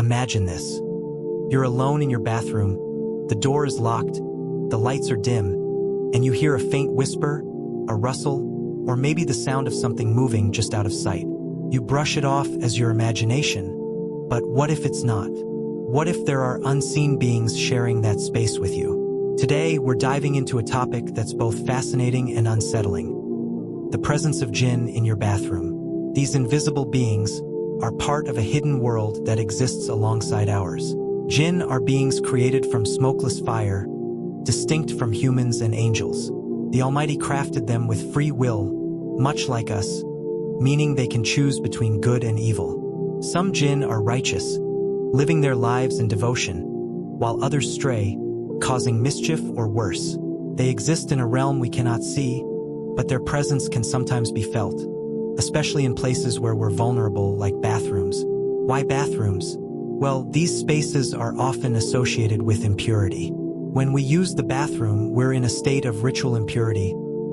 Imagine this. You're alone in your bathroom, the door is locked, the lights are dim, and you hear a faint whisper, a rustle, or maybe the sound of something moving just out of sight. You brush it off as your imagination, but what if it's not? What if there are unseen beings sharing that space with you? Today, we're diving into a topic that's both fascinating and unsettling. The presence of Jinn in your bathroom. These invisible beings are part of a hidden world that exists alongside ours. Jinn are beings created from smokeless fire, distinct from humans and angels. The Almighty crafted them with free will, much like us, meaning they can choose between good and evil. Some Jinn are righteous, living their lives in devotion, while others stray, causing mischief or worse. They exist in a realm we cannot see, but their presence can sometimes be felt, especially in places where we're vulnerable, like bathrooms. Why bathrooms? Well, these spaces are often associated with impurity. When we use the bathroom, we're in a state of ritual impurity,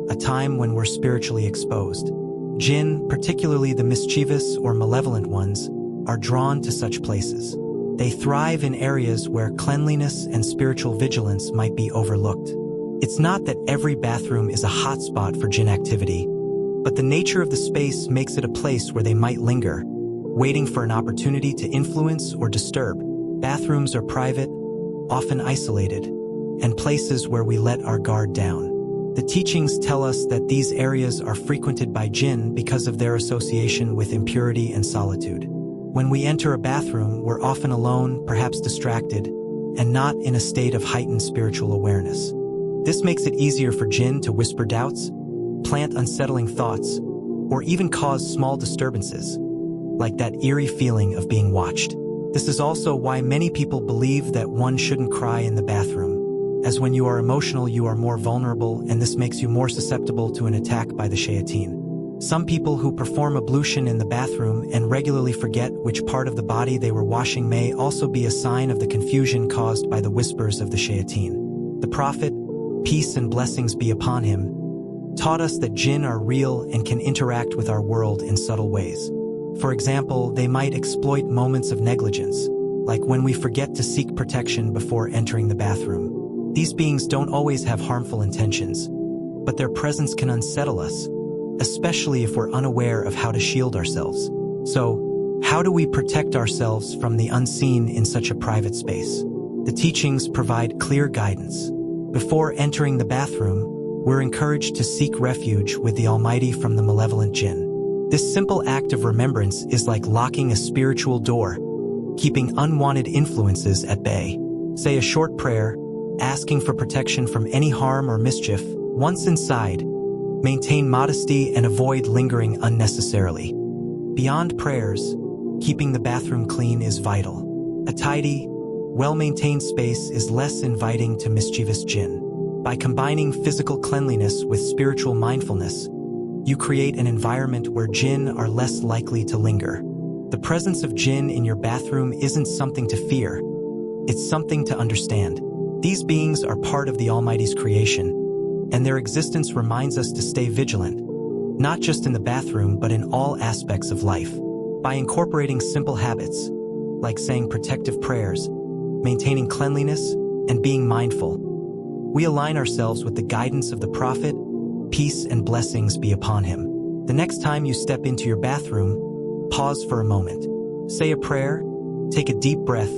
a time when we're spiritually exposed. Jinn, particularly the mischievous or malevolent ones, are drawn to such places. They thrive in areas where cleanliness and spiritual vigilance might be overlooked. It's not that every bathroom is a hotspot for Jinn activity, but the nature of the space makes it a place where they might linger, waiting for an opportunity to influence or disturb. Bathrooms are private, often isolated, and places where we let our guard down. The teachings tell us that these areas are frequented by Jinn because of their association with impurity and solitude. When we enter a bathroom, we're often alone, perhaps distracted, and not in a state of heightened spiritual awareness. This makes it easier for Jinn to whisper doubts, plant unsettling thoughts, or even cause small disturbances, like that eerie feeling of being watched. This is also why many people believe that one shouldn't cry in the bathroom, as when you are emotional, you are more vulnerable, and this makes you more susceptible to an attack by the shayateen. Some people who perform ablution in the bathroom and regularly forget which part of the body they were washing may also be a sign of the confusion caused by the whispers of the shayateen. The Prophet, peace and blessings be upon him, taught us that Jinn are real and can interact with our world in subtle ways. For example, they might exploit moments of negligence, like when we forget to seek protection before entering the bathroom. These beings don't always have harmful intentions, but their presence can unsettle us, especially if we're unaware of how to shield ourselves. So, how do we protect ourselves from the unseen in such a private space? The teachings provide clear guidance. Before entering the bathroom, we're encouraged to seek refuge with the Almighty from the malevolent Jinn. This simple act of remembrance is like locking a spiritual door, keeping unwanted influences at bay. Say a short prayer, asking for protection from any harm or mischief. Once inside, maintain modesty and avoid lingering unnecessarily. Beyond prayers, keeping the bathroom clean is vital. A tidy, well-maintained space is less inviting to mischievous Jinn. By combining physical cleanliness with spiritual mindfulness, you create an environment where Jinn are less likely to linger. The presence of Jinn in your bathroom isn't something to fear, it's something to understand. These beings are part of the Almighty's creation, and their existence reminds us to stay vigilant, not just in the bathroom but in all aspects of life. By incorporating simple habits, like saying protective prayers, maintaining cleanliness, and being mindful, we align ourselves with the guidance of the Prophet, peace and blessings be upon him. The next time you step into your bathroom, pause for a moment. Say a prayer, take a deep breath,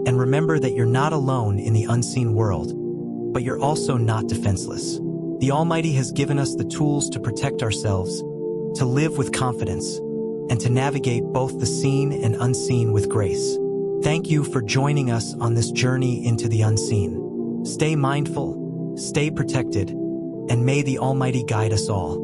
and remember that you're not alone in the unseen world, but you're also not defenseless. The Almighty has given us the tools to protect ourselves, to live with confidence, and to navigate both the seen and unseen with grace. Thank you for joining us on this journey into the unseen. Stay mindful, stay protected, and may the Almighty guide us all.